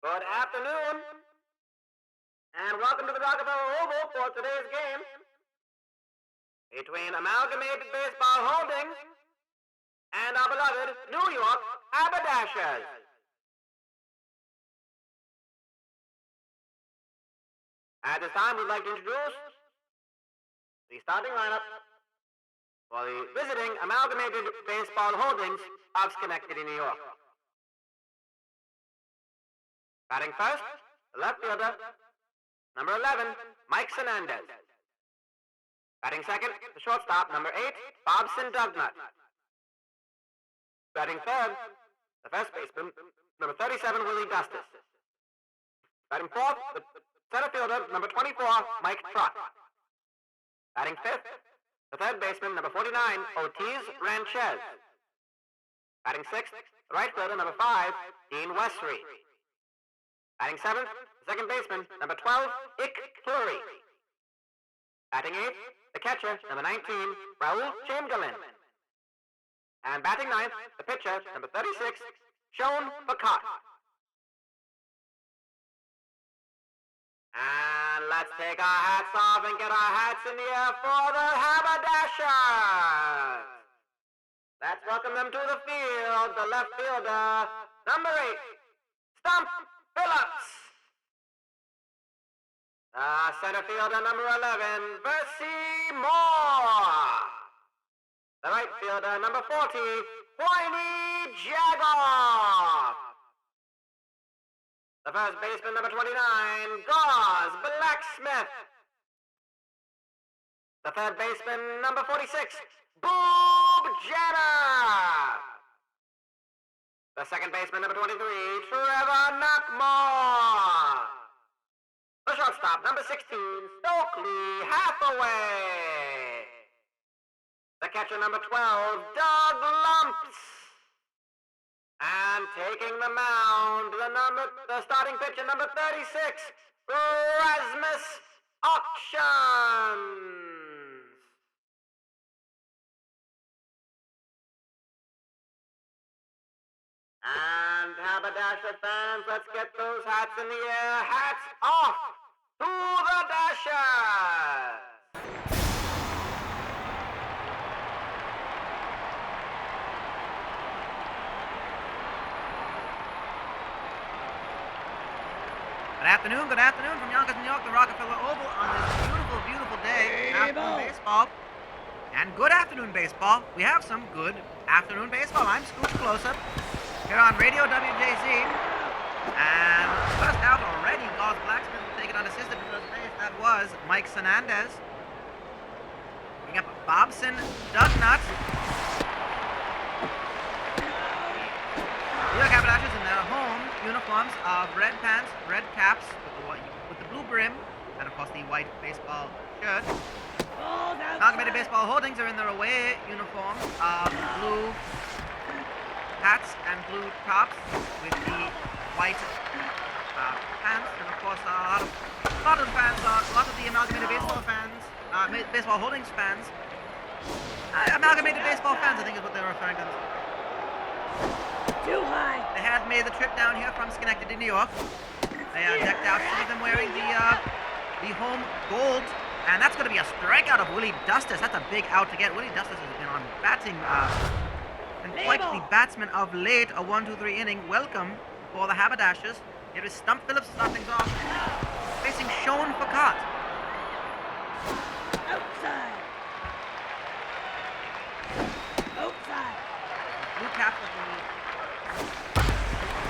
Good afternoon, and welcome to the Rockefeller Oval for today's game between Amalgamated Baseball Holdings and our beloved New York Haberdashers. At this time, we'd like to introduce the starting lineup for the visiting Amalgamated Baseball Holdings of Schenectady, New York. Batting first, the left fielder, number 11, Mike Hernandez. Batting second, the shortstop, number 8, Bobson Dugnut. Batting third, the first baseman, number 37, Willie Dustis. Batting fourth, the center fielder, number 24, Mike Trott. Batting fifth, the third baseman, number 49, Ortiz Ranchez. Batting sixth, the right fielder, number 5, Dean Westry. Batting seventh, the second baseman, number 12, Ick Fleury. Batting eighth, the catcher, number 19, Raul Chamberlain. And batting ninth, the pitcher, number 36, Sean Bacot. And let's take our hats off and get our hats in the air for the Haberdashers. Let's welcome them to the field, the left fielder, number 8, Stump Phillips. The center fielder, number 11, Versi Moore. The right fielder, number 40, Whitey Jagoff. The first baseman, number 29, Gauze Blacksmith. The third baseman, number 46, Boob Jenner. The second baseman, number 23, Trevor Knockmore. The shortstop, number 16, Stokely Hathaway. The catcher, number 12, Doug Lumps. And taking the mound, the starting pitcher, number 36, Rasmus Auctions. And Haberdasher fans, let's get those hats in the air. Hats off to the Dashers! Good afternoon from Yonkers, New York, the Rockefeller Oval on this beautiful, beautiful day. Afternoon baseball. And good afternoon baseball. We have some good afternoon baseball. I'm Scooch Closer here on Radio WJZ. And first out already, Gauze Blacksmith will take it unassisted to first base. That was Mike Hernandez. Bring up Bobson Dugnut. New York Haberdashers in their home uniforms of red pants, red caps with the blue brim, and of course the white baseball shirt. Amalgamated Baseball Holdings are in their away uniforms of blue hats and blue tops with the white pants, and of course a lot of the Amalgamated Baseball fans, Baseball Holdings fans, Amalgamated Baseball fans, I think is what they're referring to. Too high. They had made the trip down here from Schenectady, New York. They are decked out, some of them wearing the home gold, and that's going to be a strikeout of Willie Dustis. That's a big out to get. Willie Dustis has been on batting, and quite the batsman of late. A 1-2-3 inning welcome for the Haberdashers. Here is Stump Phillips to start things off, facing Sean Bacot. Outside. Outside. Blue cap of the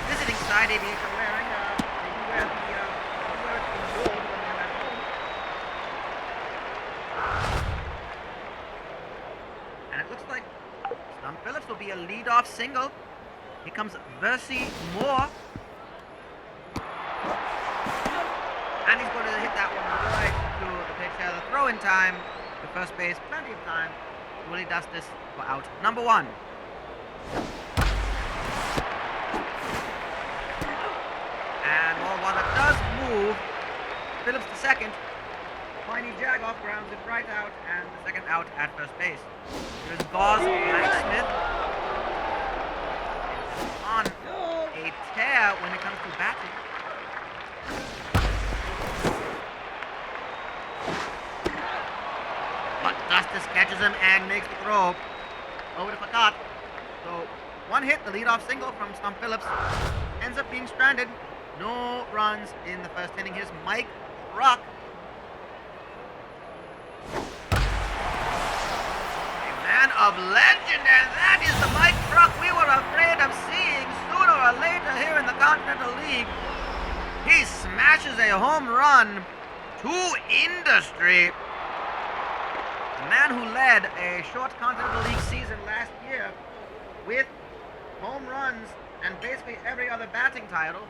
visiting side aviators are wearing. They do wear it in gold when they're at home. And it looks like Stump Phillips will be a lead-off single. Here comes Versi Moore. And he's going to hit that one right to the pitcher. The throw-in time to first base, plenty of time. Willie Dustis for out number 1. And one that does move. Phillips to second. Whitey Jagoff grounds it right out, and the second out at first base. Here's Gauze Blacksmith on a tear when it comes to batting. makes the throw over to Fakat. So, one hit, the leadoff single from Stump Phillips, ends up being stranded. No runs in the first inning. Here's Mike Truck. A man of legend, and that is the Mike Truck we were afraid of seeing sooner or later here in the Continental League. He smashes a home run to industry. The man who led a short Continental League season last year with home runs and basically every other batting title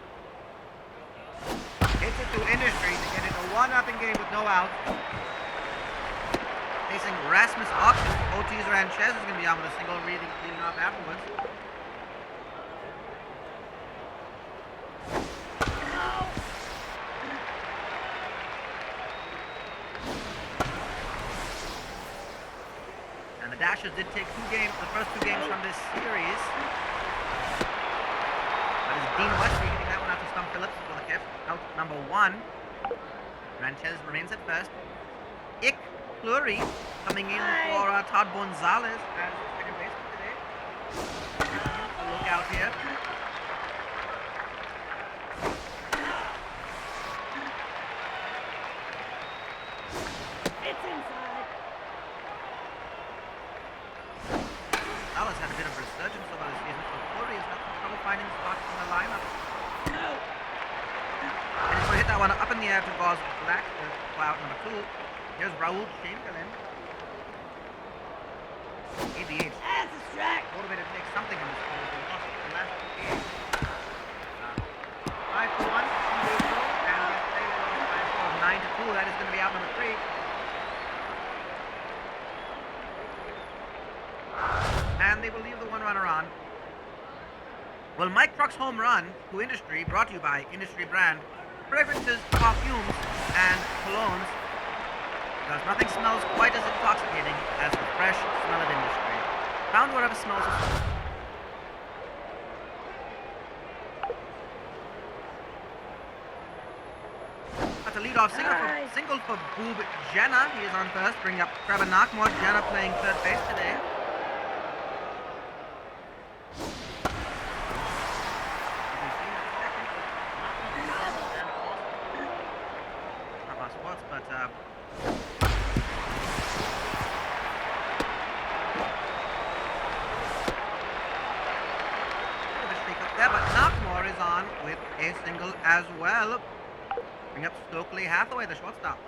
hits it to industry to get it a 1-0 game with no outs. Facing Rasmus Auction, Otis Ranchez is going to be on with a single, leading off afterwards. And the Dashers did take the first two games from this series. That is Dean Westby getting that one out to Stump Phillips for the catch. Out number 1. Ranchez remains at first. Ick Fleury coming in for Todd Gonzalez as second baseman today. A look out here. It's inside. Gonzalez had a bit of resurgence over the season, so Fleury has had some trouble finding spots in the lineup. No. And he's going to hit that one up in the air to Gauze Black for out number 2. Here's Raul Chamberlain. ABH. That's a strike. Motivated to take something from this game. They lost the last 2 games. 5-1. And yesterday they lost by a score of 9-2. That is going to be out number 3. And they will leave the one runner on. Well, Mike Truck's home run to industry, brought to you by Industry Brand Fragrances, Perfumes, and Colognes. Because nothing smells quite as intoxicating as the fresh smell of industry. Found wherever smells is found. That's a leadoff single for Boob Jenna. He is on first, bringing up Trevor Knockmore. Jenna playing third base today. Not my spots, but there, but Knockmore is on with a single as well. Bring up Stokely Hathaway, the shortstop.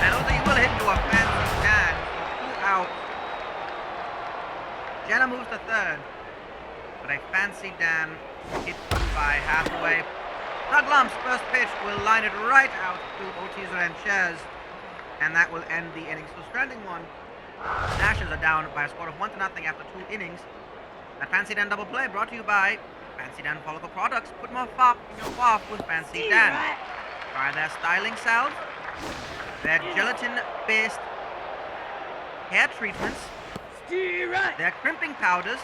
And also he will hit into a fancy stand, so 2 out. Jenna moves to third, but a fancy Dan hit by Hathaway. Doug Lump's first pitch will line it right out to Otis Ranchez, and that will end the inning. So stranding one. Dashers are down by a score of 1-0 after 2 innings. That Fancy Dan double play brought to you by Fancy Dan Follicle Products. Put more fop in your coif with Fancy Dan. Try their styling salve, their gelatin-based hair treatments, their crimping powders,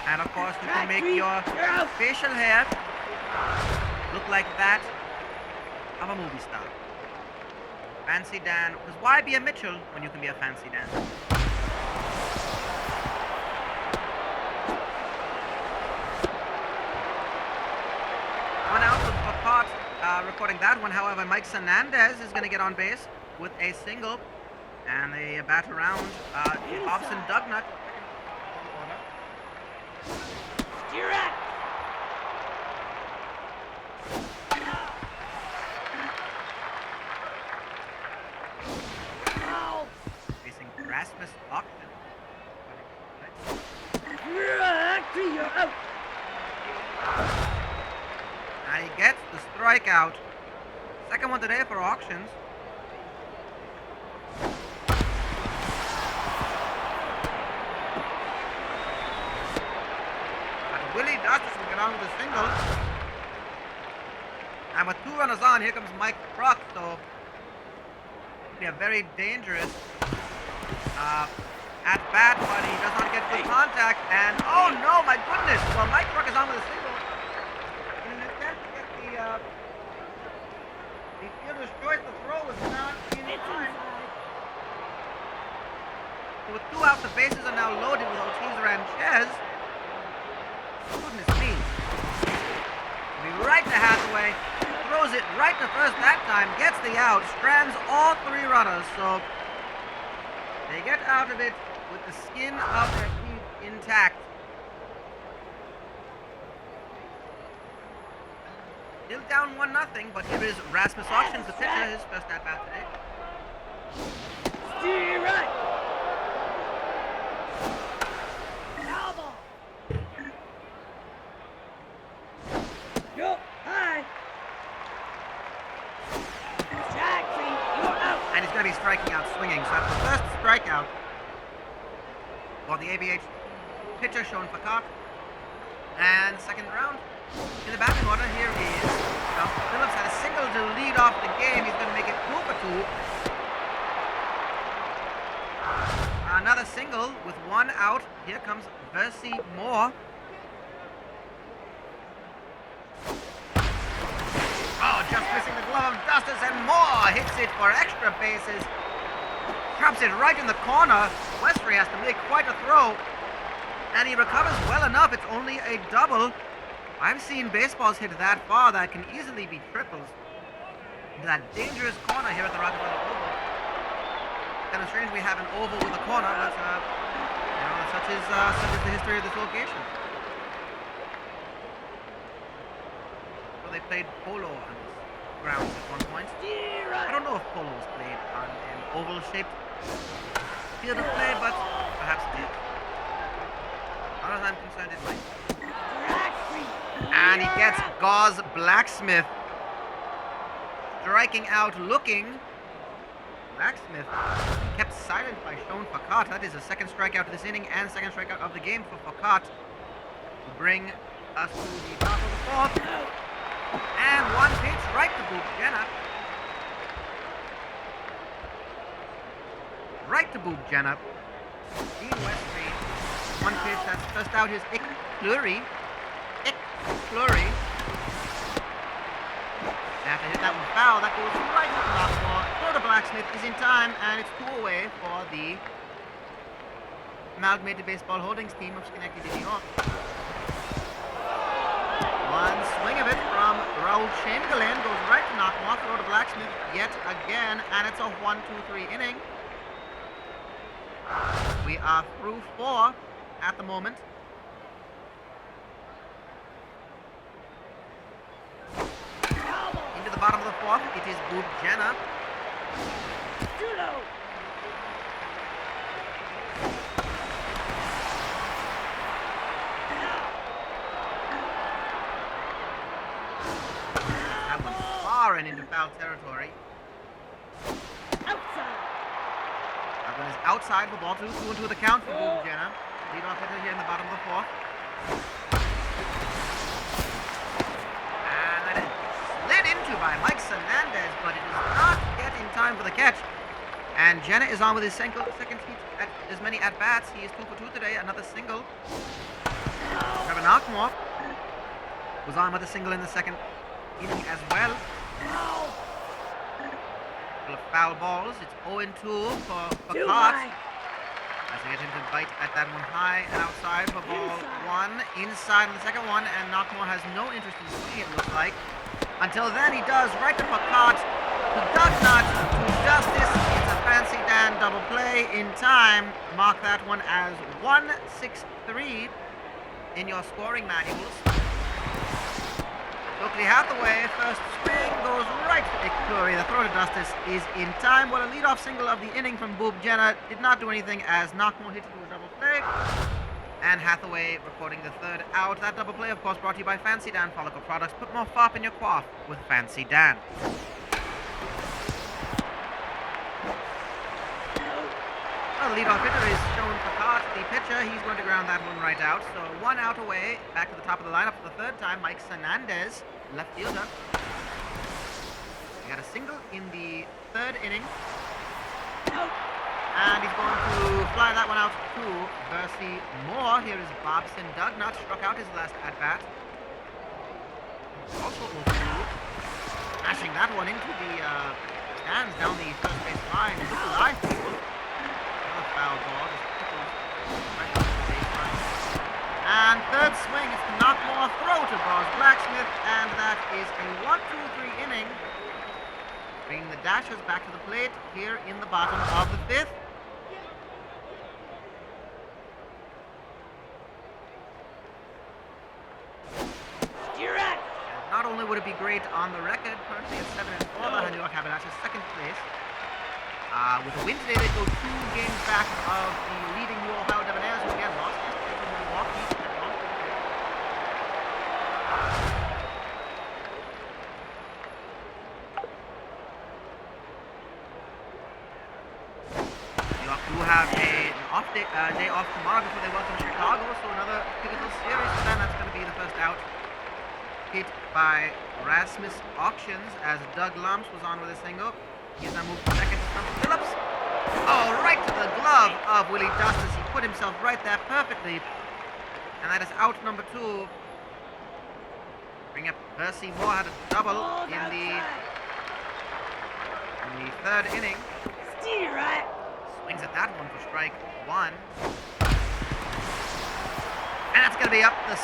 and of course you can make your facial hair look like that of a movie star. Fancy Dan, because why be a Mitchell when you can be a Fancy Dan? One out with Fakat recording that one. However, Mike Hernandez is going to get on base with a single, and they bat around Hobson Dugnut. Direct. Facing Rasmus Auction. You're out. And he gets the strikeout. Second one today for Auctions. But Willie Dustis will get on with a single. And with 2 runners on, here comes Mike Truck. So it'll be a very dangerous at bat, but he does not get good contact. And oh no, my goodness! Well, Mike Truck is on with a single. In an attempt to get the The fielder's choice, the throw was not in It's time. inside. So with 2 outs, the bases are now loaded with Ortiz Ranchez. Goodness me. It'll be right to Hathaway. Throws it right to first that time. Gets the out. Strands all 3 runners. So they get out of it with the skin of their teeth intact. Still down 1-0, but here is Rasmus Auctions, the pitcher, his first at bat today. Steer right. Foul ball. Go high. Strike three. You're out. And he's going to be striking out swinging. So that's the first strikeout for the ABH pitcher, Sean Fakat. And second round in the batting order, here is Phillips had a single to lead off the game. He's going to make it 2 for 2. Another single with 1 out. Here comes Versi Moore. Oh, just missing the glove of Dustus, and Moore hits it for extra bases. Traps it right in the corner. Westry has to make quite a throw. And he recovers well enough. It's only a double. I've seen baseballs hit that far that can easily be triples. That dangerous corner here at the Rockefeller Oval. Kind of strange we have an oval with a corner, but such is the history of this location. So they played polo on this ground at one point. I don't know if polo was played on an oval-shaped field of play, but perhaps it did. As far as I'm concerned, it might. And he gets Gauze Blacksmith striking out, looking. Blacksmith kept silent by Sean Fakat. That is a second strikeout of this inning and second strikeout of the game for Fakat to bring us to the top of the 4th. And 1 pitch right to Boop Jenna. Right to Boop Jenna. Dean Westry. 1 pitch that's first out is Ick Fleury. Flurry. They have to hit that one foul. That goes right to the top floor. Throw to Blacksmith is in time, and it's 2 away for the Amalgamated Baseball Holdings team of Schenectady, New York. 1 swing of it from Raul Chamberlain goes right to Knockmore. Throw to Blacksmith yet again, and it's a 1-2-3 inning. We are through 4 at the moment. Into the bottom of the 4th, it is Boop Jenna. Too low. That one's far and into foul territory. Outside. That one is outside for ball 2. 2-2 the count for Boop Jenna. Lead off hitter here in the bottom of the 4th. By Mike Hernandez, but it is not yet in time for the catch. And Jenna is on with his second heat at as many at-bats. He is 2 for 2 today, another single. Trevor Knockmore was on with a single in the second inning as well. Couple of foul balls. It's 0-2 for Fakat. As we get him to bite at that one high and outside for ball 1. Inside on the second one, and Knockmore has no interest in swinging, it looks like. Until then, he does right to Fakat, to Dugnut, to Justice. It's a Fancy Dan double play in time. Mark that one as 1-6-3 in your scoring manuals. Oakley Hathaway, first swing goes right to Ick Fleury. The throw to Justice is in time. Well, a leadoff single of the inning from Boop Jenna did not do anything as Knockmore hit it to a double play. And Hathaway recording the 3rd out. That double play, of course, brought to you by Fancy Dan Follicle Products. Put more fop in your quaff with Fancy Dan. Well, the leadoff hitter is Sean Fakat, the pitcher. He's going to ground that one right out. So 1 out away. Back to the top of the lineup for the 3rd time. Mike Hernandez, left fielder. He got a single in the 3rd inning. And he's going to fly that one out to Versi Moore. Here is Bobson Dugnut. Struck out his last at-bat. Also 0-2. Smashing that one into the stands down the first base line. It looked alive, people. Another foul ball. Just tickles right up the baseline. And third swing, it's the Knockmore throw to Boz Blacksmith, and that is a 1-2-3 inning. Bringing the Dashers back to the plate here in the bottom of the fifth. Direct. Not only would it be great on the record, currently at 7-4, the New York Haberdashers second place. With a win today, they go 2 games back of the leading New Ohio Debonaires, who again lost yesterday to Milwaukee. New York do have a day off tomorrow before they welcome Chicago, so another pivotal series for them. That's going to be the first out. Hit by Rasmus Auctions as Doug Lumps was on with a single. He's now moved to second from Phillips. Oh, right to the glove of Willie Dustis. He put himself right there perfectly. And that is out number 2. Bring up Percy Moore, had a double in the third inning. Direct. Swings at that one for strike 1. And that's going to be up the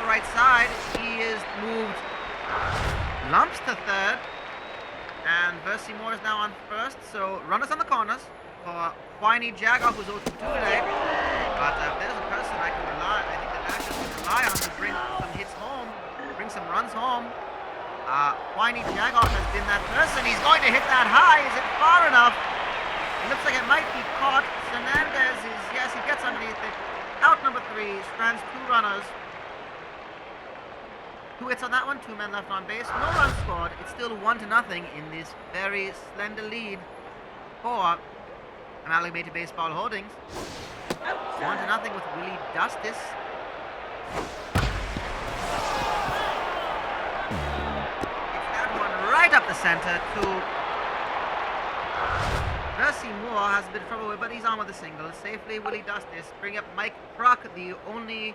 right side. He is moved Lumps to third. And Percy Moore is now on first. So runners on the corners for Whiny Jagger, who's 0-2 today. But if there's a person I think the Dashers can rely on to bring some hits home, bring some runs home. Whiny Jagger has been that person. He's going to hit that high. Is it far enough? It looks like it might be caught. Hernandez is, yes, he gets underneath it. Out number 3, strands 2 runners. 2 hits on that one, 2 men left on base. No runs scored. It's still 1-0 in this very slender lead for Amalgamated Baseball Holdings. 1-0 with Willie Dustis. It's that one right up the center to Percy Moore. Has a bit of trouble with, but he's on with a single. Safely, Willie Dustis. Bring up Mike Prock, the only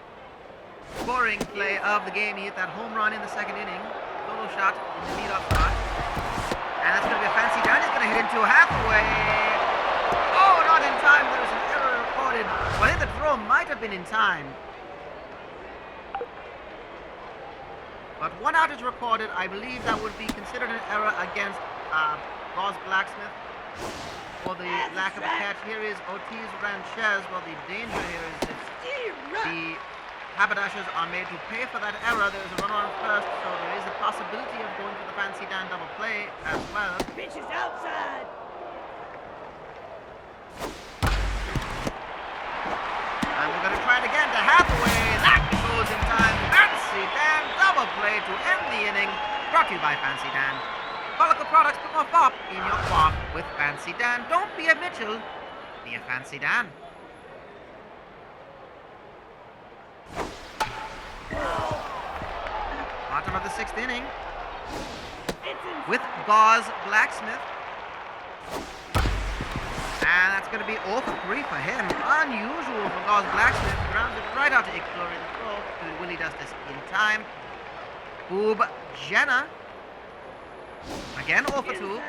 scoring play of the game. He hit that home run in the second inning. Solo shot in the lead-off spot. And that's going to be a fancy down. He's going to hit into halfway. Oh, not in time. There was an error recorded. Well, I think the throw might have been in time. But 1 out is recorded. I believe that would be considered an error against Boz Blacksmith for the lack of a catch. Here is Ortiz Ranchez. Well, the danger here is that the Haberdashers are made to pay for that error. There's a runner on first, so there is a possibility of going for the fancy down double play as well. Pitch is outside. And we're going to try it again to Hathaway. That goes in time. Fancy Dan double play to end the inning. Brought to you by Fancy Dan. Follicle products put more pop in your quaff with Fancy Dan. Don't be a Mitchell, be a Fancy Dan. Bottom of the 6th inning with Boz Blacksmith. And that's going to be 0 for 3 for him. Unusual for Boz Blacksmith. Grounds it right out to Icklor in the throw to Willie Dustis in time. Boob Jenna. Again 0 for 2.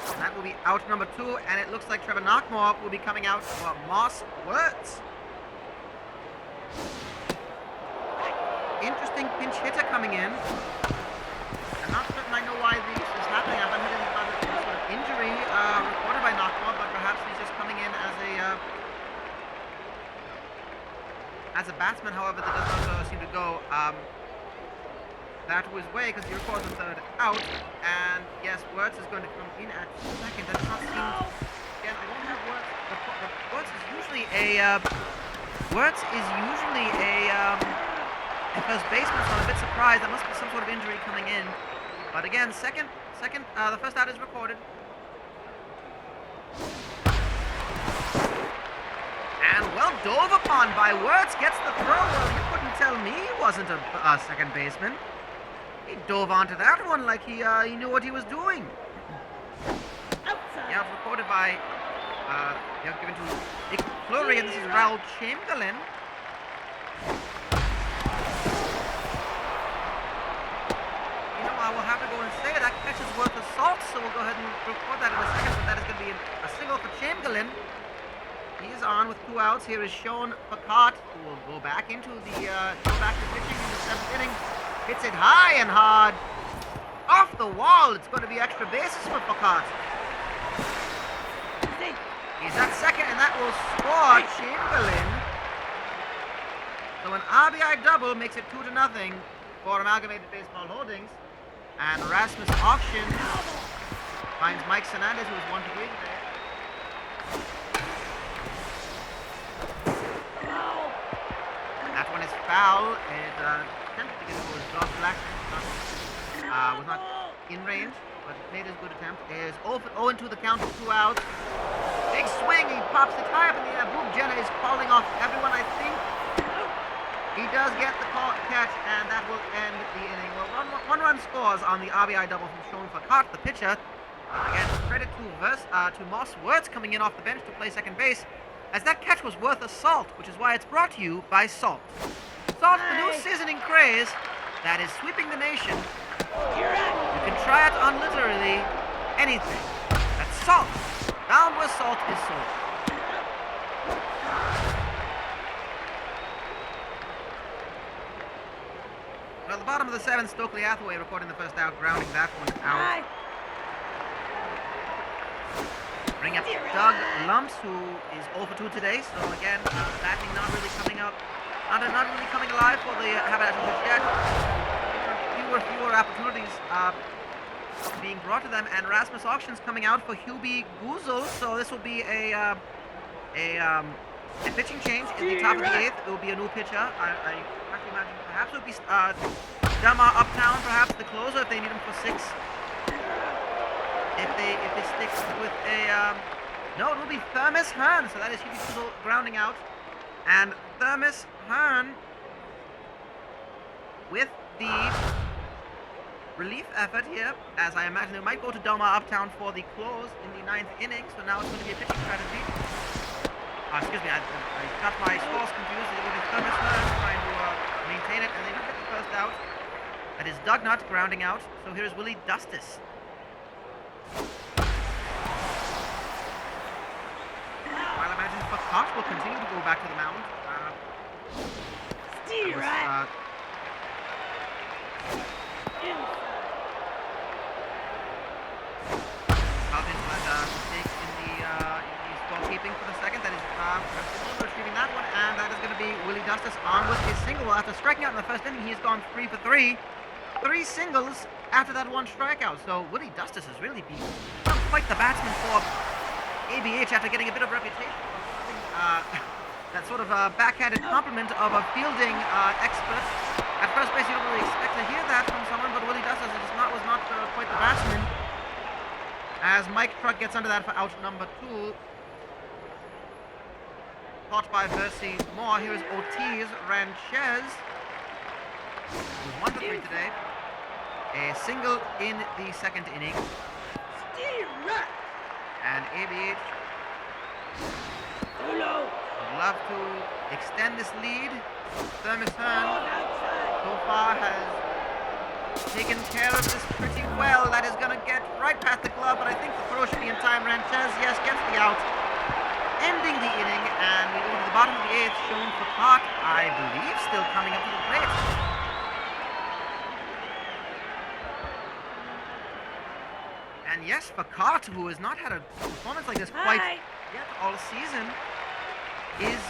And that will be out number 2, and it looks like Trevor Knockmore will be coming out for Moss Wirtz. Interesting pinch hitter coming in. I'm not certain I know why this is happening. I haven't heard any other sort of injury reported by Knockmore, but perhaps he's just coming in as a batsman. However, that does not seem to go that his way, because he records the 3rd out. And yes, Wirtz is going to come in at 2nd. That does not seem to, again, I don't have Wirtz. Wirtz is usually a first baseman, so I'm a bit surprised. There must be some sort of injury coming in. But again, the first out is recorded. And well dove upon by Wirtz, gets the throw. Well, you couldn't tell me he wasn't a second baseman. He dove onto that one like he knew what he was doing. Outside. Yeah, recorded by, given to Nick Fleury, and this is Raoul Chamberlain. You know, I will have to go and say that catch is worth a salt, so we'll go ahead and record that in a second, but that is going to be a single for Chamberlain. He is on with 2 outs. Here is Sean Picard, who will go back into the, go back to pitching in the 7th inning. Hits it high and hard. Off the wall. It's going to be extra bases for Picard. He's at second, and that will score Chamberlain. So an RBI double makes it 2-0 for Amalgamated Baseball Holdings. And Rasmus Auction finds Mike Hernandez, who is 1 for 3 today. That one is foul. It attempted to get it was Josh Black. Was not in range, but made his good attempt. Is 0 into the count of 2 outs. Big swing. He pops it high up in the air. Boog Jenna is calling off everyone, I think. He does get the catch, and that will end the inning. Well, one run scores on the RBI double from Sean Foucault, the pitcher. Again, credit to Moss Wirtz coming in off the bench to play second base, as that catch was worth a salt, which is why it's brought to you by Salt. Salt, the new seasoning craze that is sweeping the nation. You can try it on literally anything. That's Salt. Down where salt is sold. Well, the bottom of the 7th, Stokely Hathaway recording the first out, grounding that one out. Bring up Doug Lumps, who is 0 for 2 today. So again, batting not really coming up, not really coming alive for the Haberdashers yet. Fewer opportunities being brought to them, and Rasmus Auction's coming out for Hubie Guzel. So this will be a pitching change in the top of the 8th. It will be a new pitcher. I have to imagine perhaps it would be Delmar Uptown, perhaps the closer if they need him for 6. If it sticks with a no, it will be Thermos Hearn. So that is Hubie Guzel grounding out, and Thermos Hearn with the relief effort here, as I imagine it might go to Delmar Uptown for the close in the 9th inning. So now it's going to be a pitching strategy. Excuse me, I got my scores confused. It will be Thermos Hearn trying to maintain it, and they don't get the first out. That is Doug Nutt grounding out. So here's Willie Dustis. While I imagine Foucault will continue to go back to the mound. Calvin had a mistake in the scorekeeping for the second. That is retrieving that one, and that is going to be Willie Dustis on with his single. After striking out in the first inning, he's gone 3 for 3. 3 singles after that 1 strikeout. So Willie Dustis has really been quite the batsman for ABH after getting a bit of reputation for having that sort of backhanded compliment of a fielding expert. At first base, you don't really expect to hear that from someone, but Willie Dustis was not quite the batsman. As Mike Truck gets under that for out number 2. Caught by Versi Moore. Here is Ortiz Ranchez, who's 1 for 3 today. A single in the 2nd inning. And ABH would love to extend this lead. Thermos Hearn so far has taken care of this pretty well. That is going to get right past the glove, but I think the throw should be in time. Ranchez, yes, gets the out, ending the inning, and we go to the bottom of the 8th. Sean Foucault, I believe, still coming up to the plate. And yes, Foucault, who has not had a performance like this quite yet all season, is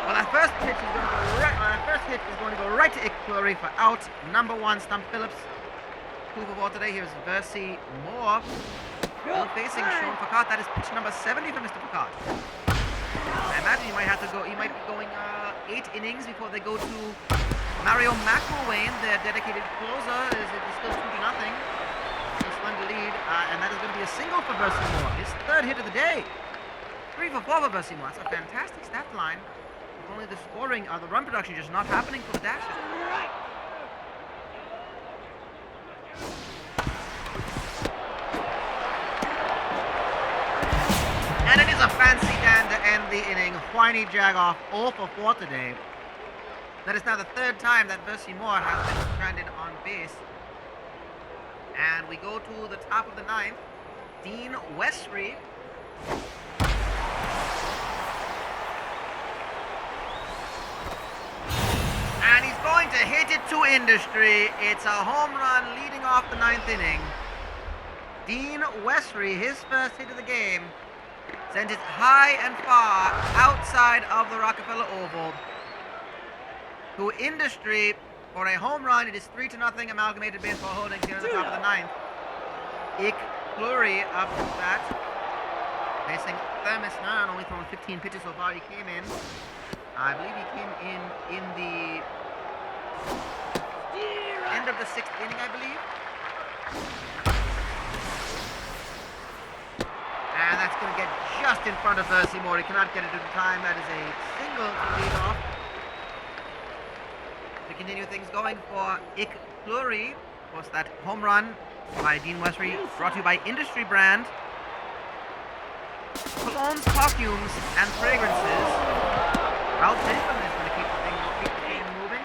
well, our first pitch is going to go right. Our first hit is going to go right to Fleury for out number 1. Stump Phillips, 2 for 4 today. Here's Versi Moore, facing Sean Foucault. That is pitch number 70 for Mr. Foucault. I imagine he might have to go. He might be going 8 innings before they go to Mario McElwain, their dedicated closer. Is still 2-0. Slender lead, and that is going to be a single for Versi Moore. His 3rd hit of the day. 3 for 4 for Versi Moore. That's a fantastic stat line. If only the scoring, the run production just not happening for the Dashers. fancy Dan to end the inning. Whiny Jagoff 0 for 4 today. That is now the third time that Versi Moore has been stranded on base. And we go to the top of the ninth. Dean Westry. And he's going to hit it to Industry. It's a home run leading off the ninth inning. Dean Westry, his first hit of the game, sent it high and far outside of the Rockefeller Oval to Industry for a home run. It is 3-0 Amalgamated Baseball Holdings here in the top of the ninth. Ick Fleury up to bat, facing Thermos Hearn, only thrown 15 pitches so far. He came in, I believe he came in the end of the sixth inning, I believe. And that's going to get just in front of Versi Moore. He cannot get it in time. That is a single to lead off. To continue things going for Ick Fleury. Of course, that home run by Dean Westry, brought to you by Industry Brand. Colognes, perfumes, and fragrances. Ralph Jason is going to keep the game moving.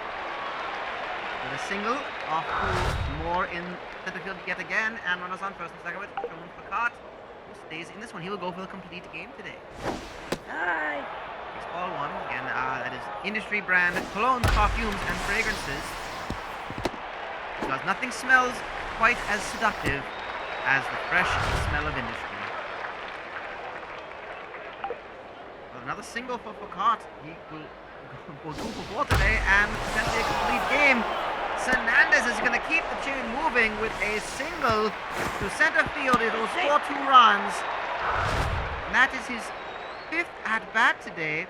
With a single off to Moore in center field yet again. And runners on first and second with Sean Facart, who stays in this one. He will go for the complete game today. Hi. Baseball one. Again, that is Industry Brand Colognes, perfumes, and fragrances. Because nothing smells quite as seductive as the fresh smell of Industry. Well, another single for Facart. He will go 2 for 4 today and potentially a complete game. Hernandez is going to keep the chain moving with a single to center field. It will score 2 runs. And that is his 5th at-bat today.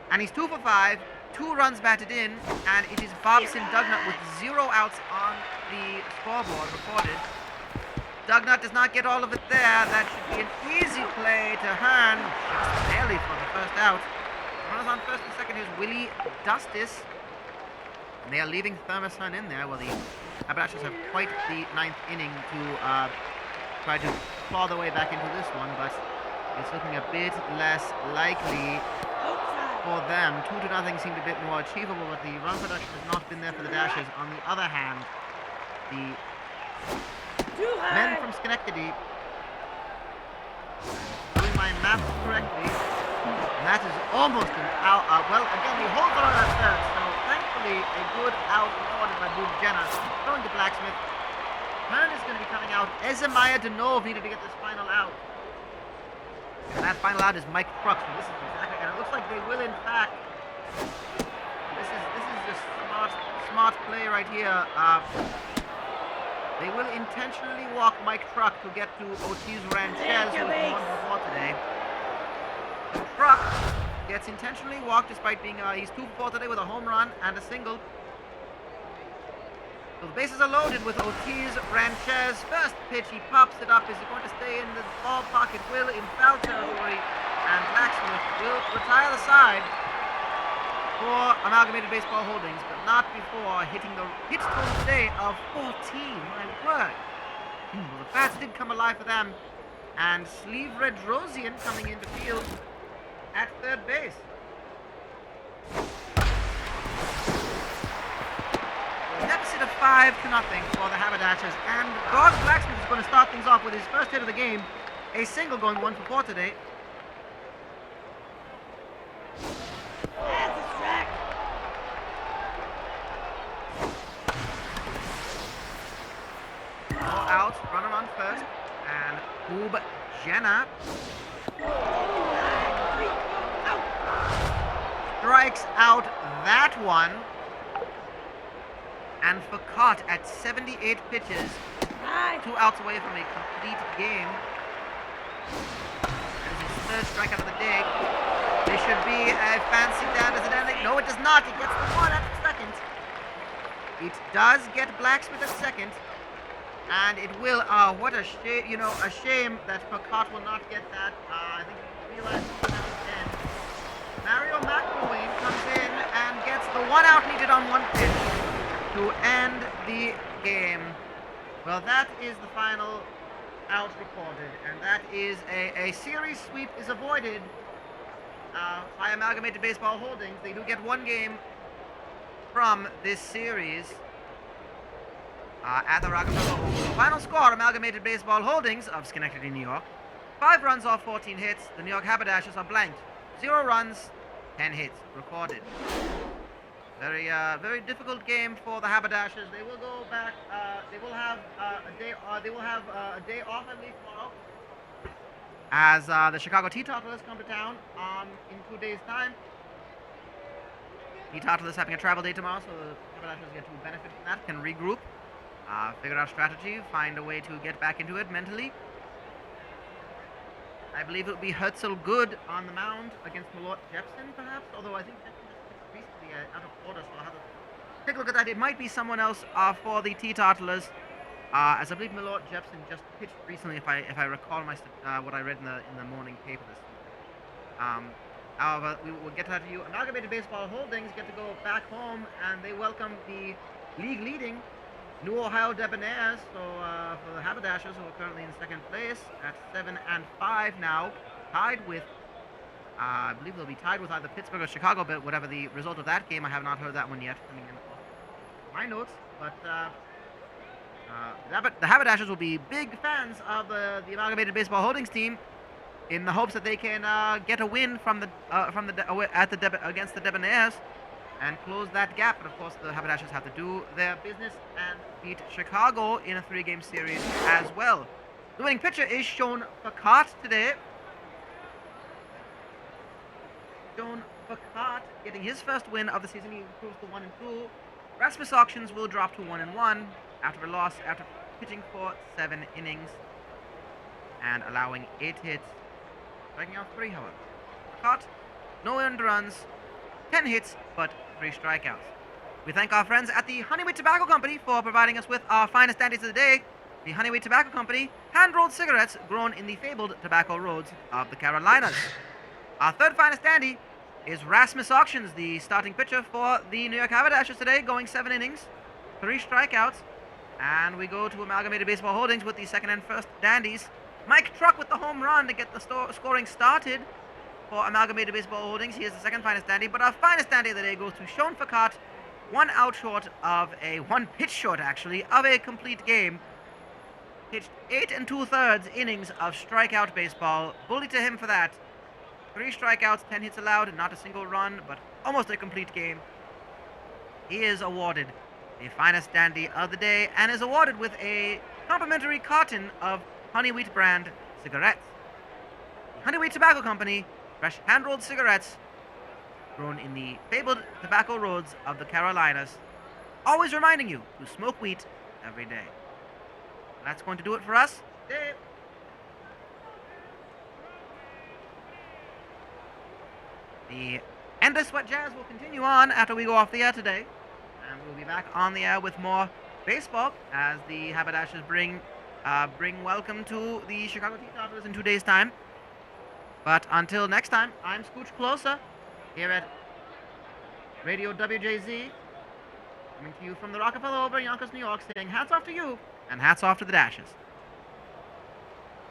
And he's 2 for 5. 2 runs batted in, and it is Bobson Dugnut with 0 outs on the scoreboard recorded. Dugnut does not get all of it there. That should be an easy play to Hearn, just barely for the first out. Runners on first and second. Here's Willie Dustis. And they are leaving Thermos Hearn in there. Well, the Haberdashers have quite the ninth inning to try to claw their way back into this one, but it's looking a bit less likely for them. 2-0 seemed a bit more achievable, but the run production has not been there for the Dashers. On the other hand, the men from Schenectady, doing my math correctly, and that is almost an out. Well, again, the whole throw at third, so thankfully a good out recorded by Boom Jenner. Throwing to Blacksmith. Hearn is going to be coming out. Ezemiah Denov needed to get this final out. And that final out is Mike Crux. So this is exactly, and it looks like they will in fact. This is just smart play right here. They will intentionally walk Mike Truck to get to Ortiz Ranchez, who is 1 for 4 today. Truck gets intentionally walked despite being he's 2 for 4 today with a home run and a single. So the bases are loaded with Ortiz Ranchez. First pitch, he pops it up. Is he going to stay in the ballpark? It will, in foul territory. And Blacksmith will retire the side for Amalgamated Baseball Holdings, but not before hitting the hit total today of 14. My word. Well, the bats did come alive for them. And Sleeve Red Rosian coming into field at third base. Deficit of 5-0 for the Haberdashers, and Gord Blacksmith is going to start things off with his first hit of the game, a single going 1 for 4 today. That's a track. All out, runner on first, and Boob Jenna strikes out that one. And Facart at 78 pitches, 2 outs away from a complete game. That is his third strikeout of the day. This should be a fancy down. Does it end? No, it does not. It gets the one at second. It does get Blacksmith at second. And it will, what a shame, a shame that Facart will not get that. I think he realized he was at 10. Mario McElwain comes in and gets the 1 out needed on 1 pitch to end the game. Well, that is the final out recorded, and that is a series sweep is avoided by Amalgamated Baseball Holdings. They do get one game from this series at the Rockefeller Oval. The final score, Amalgamated Baseball Holdings of Schenectady, New York. 5 runs off 14 hits. The New York Haberdashers are blanked. 0 runs, 10 hits recorded. Very difficult game for the Haberdashers. They will go back. They will have a day. They will have a day off at least tomorrow, as the Chicago Teetotalers come to town in 2 days' time. Teetotalers having a travel day tomorrow, so the Haberdashers get to benefit from that. Can regroup, figure out strategy, find a way to get back into it mentally. I believe it would be Herzl Good on the mound against Malort Jepson, perhaps. Although I think Jepson just pitched recently out of order, so I'll have to take a look at that. It might be someone else for the Teetotalers, as I believe Malort Jepson just pitched recently, if I recall what I read in the morning paper this morning. However, we will get to that to you. Amalgamated Baseball Holdings get to go back home, and they welcome the league-leading New Ohio Debonaires, so for the Haberdashers, who are currently in second place at 7-5 now, tied with, I believe they'll be tied with either Pittsburgh or Chicago, but whatever the result of that game, I have not heard that one yet coming in my notes, but the Haberdashers will be big fans of the Amalgamated Baseball Holdings team, in the hopes that they can get a win against the Debonaires and close that gap. But of course, the Haberdashers have to do their business and beat Chicago in a 3-game series as well. The winning pitcher is Sean Facart today. Sean Facart getting his first win of the season. He improves to 1-2. Rasmus Auctions will drop to 1-1 after a loss after pitching for 7 innings and allowing 8 hits, striking out 3, however. Facart, no earned runs, 10 hits, but 3 strikeouts. We thank our friends at the Honeyweight Tobacco Company for providing us with our finest dandies of the day. The Honeyweight Tobacco Company, hand-rolled cigarettes grown in the fabled tobacco roads of the Carolinas. Our third finest dandy is Rasmus Auctions, the starting pitcher for the New York Haberdashers today, going 7 innings, 3 strikeouts. And we go to Amalgamated Baseball Holdings with the second and first dandies. Mike Truck with the home run to get the scoring started for Amalgamated Baseball Holdings. He is the second finest dandy, but our finest dandy of the day goes to Sean Facart, 1 out short of one pitch short, actually, of a complete game. Pitched 8 2/3 innings of strikeout baseball. Bully to him for that. 3 strikeouts, 10 hits allowed, not a single run, but almost a complete game. He is awarded the finest dandy of the day and is awarded with a complimentary carton of Honeyweight brand cigarettes. The Honeyweight Tobacco Company, fresh hand-rolled cigarettes grown in the fabled tobacco roads of the Carolinas, always reminding you to smoke wheat every day. That's going to do it for us today. The Endless Sweat Jazz will continue on after we go off the air today, and we'll be back on the air with more baseball as the Haberdashers bring welcome to the Chicago Teetotalers in 2 days' time. But until next time, I'm Scooch Closer here at Radio WJZ, coming to you from the Rockefeller Oval in Yonkers, New York, saying hats off to you and hats off to the Dashers.